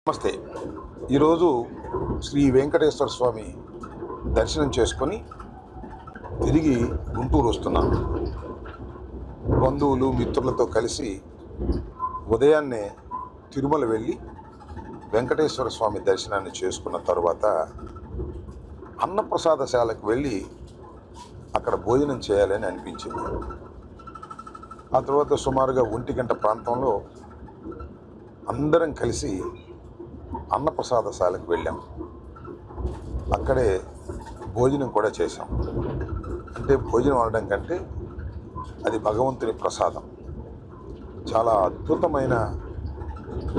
నమస్తే. ఈరోజు శ్రీ వెంకటేశ్వర స్వామి దర్శనం చేసుకొని తిరిగి గుంటూరు వస్తున్నాను. బంధువులు మిత్రులతో కలిసి ఉదయాన్నే తిరుమల వెళ్ళి వెంకటేశ్వర స్వామి దర్శనాన్ని చేసుకున్న తర్వాత అన్నప్రసాదశాలకు వెళ్ళి అక్కడ భోజనం చేయాలని అనిపించింది. ఆ తర్వాత సుమారుగా 1 గంట ప్రాంతంలో అందరం కలిసి అన్నప్రసాదశాలకు వెళ్ళాం. అక్కడే భోజనం కూడా చేశాం. అంటే భోజనం అనడం కంటే అది భగవంతుని ప్రసాదం. చాలా అద్భుతమైన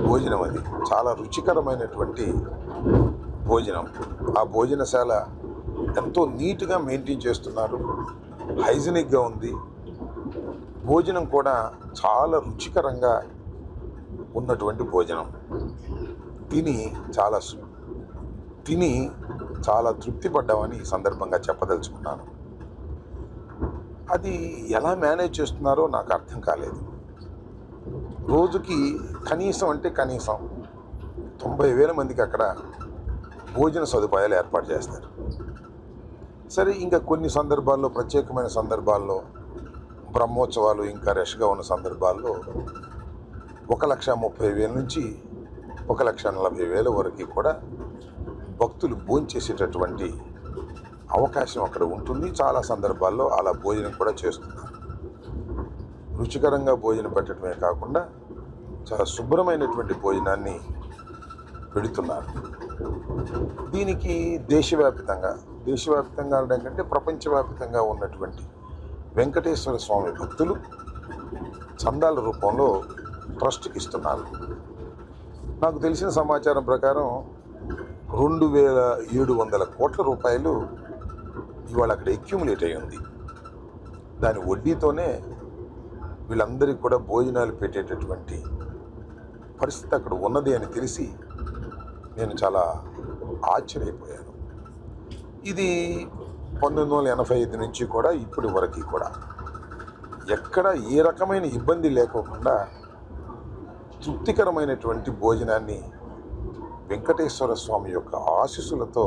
భోజనం అది. చాలా రుచికరమైనటువంటి భోజనం. ఆ భోజనశాల ఎంతో నీట్గా మెయింటైన్ చేస్తున్నారు. హైజీనిక్గా ఉంది. భోజనం కూడా చాలా రుచికరంగా ఉన్నటువంటి భోజనం. తిని చాలా తృప్తి పడ్డామని ఈ సందర్భంగా చెప్పదలుచుకున్నాను. అది ఎలా మేనేజ్ చేస్తున్నారో నాకు అర్థం కాలేదు. రోజుకి కనీసం 90,000 మందికి అక్కడ భోజన సదుపాయాలు ఏర్పాటు చేస్తారు. సరే, ఇంకా కొన్ని సందర్భాల్లో, ప్రత్యేకమైన సందర్భాల్లో, బ్రహ్మోత్సవాలు ఇంకా రష్గా ఉన్న సందర్భాల్లో 1,30,000 నుంచి 1,40,000 వరకు కూడా భక్తులు భోంచేసేటటువంటి అవకాశం అక్కడ ఉంటుంది. చాలా సందర్భాల్లో అలా భోజనం కూడా చేస్తున్నారు. రుచికరంగా భోజనం పెట్టడమే కాకుండా చాలా శుభ్రమైనటువంటి భోజనాన్ని పెడుతున్నారు. దీనికి దేశవ్యాప్తంగా అనడం కంటే ప్రపంచవ్యాప్తంగా ఉన్నటువంటి వెంకటేశ్వర స్వామి భక్తులు చందాల రూపంలో ట్రస్ట్కి ఇస్తున్నారు. నాకు తెలిసిన సమాచారం ప్రకారం 2,700 కోట్ల రూపాయలు ఇవాళ అక్కడ అక్యూములేట్ అయి ఉంది. దాని వడ్డీతోనే వీళ్ళందరికీ కూడా భోజనాలు పెట్టేటటువంటి పరిస్థితి అక్కడ ఉన్నది అని తెలిసి నేను చాలా ఆశ్చర్యపోయాను. ఇది 1985 నుంచి కూడా ఇప్పటి వరకు కూడా ఎక్కడ ఏ రకమైన ఇబ్బంది లేకోకుండా తృప్తికరమైనటువంటి భోజనాన్ని వెంకటేశ్వర స్వామి యొక్క ఆశీస్సులతో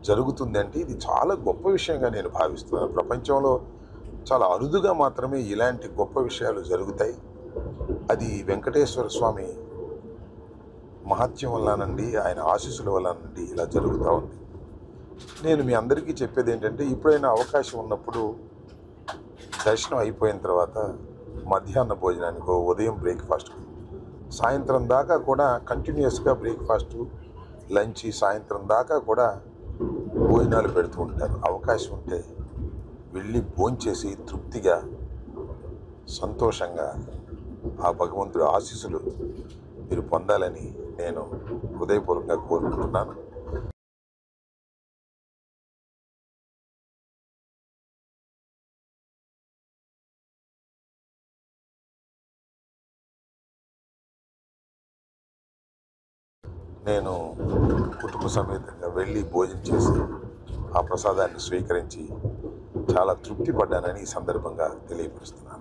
జరుగుతుందంటే ఇది చాలా గొప్ప విషయంగా నేను భావిస్తున్నాను. ప్రపంచంలో చాలా అరుదుగా మాత్రమే ఇలాంటి గొప్ప విషయాలు జరుగుతాయి. అది వెంకటేశ్వర స్వామి మహత్యం వల్లనండి, ఆయన ఆశీస్సుల వల్లనండి ఇలా జరుగుతూ ఉంది. నేను మీ అందరికీ చెప్పేది ఏంటంటే, ఎప్పుడైనా అవకాశం ఉన్నప్పుడు దర్శనం అయిపోయిన తర్వాత మధ్యాహ్న భోజనానికో, ఉదయం బ్రేక్ఫాస్ట్, సాయంత్రం దాకా కూడా కంటిన్యూస్గా బ్రేక్ఫాస్టు, లంచ్, సాయంత్రం దాకా కూడా భోజనాలు పెడుతూ ఉంటారు. అవకాశం ఉంటే వెళ్ళి భోంచేసి తృప్తిగా, సంతోషంగా ఆ భగవంతుడి ఆశీస్సులు మీరు పొందాలని నేను హృదయపూర్వకంగా కోరుకుంటున్నాను. నేను కుటుంబ సమేతంగా వెళ్ళి భోజనం చేసి ఆ ప్రసాదాన్ని స్వీకరించి చాలా తృప్తి పడ్డానని ఈ సందర్భంగా తెలియపరుస్తున్నాను.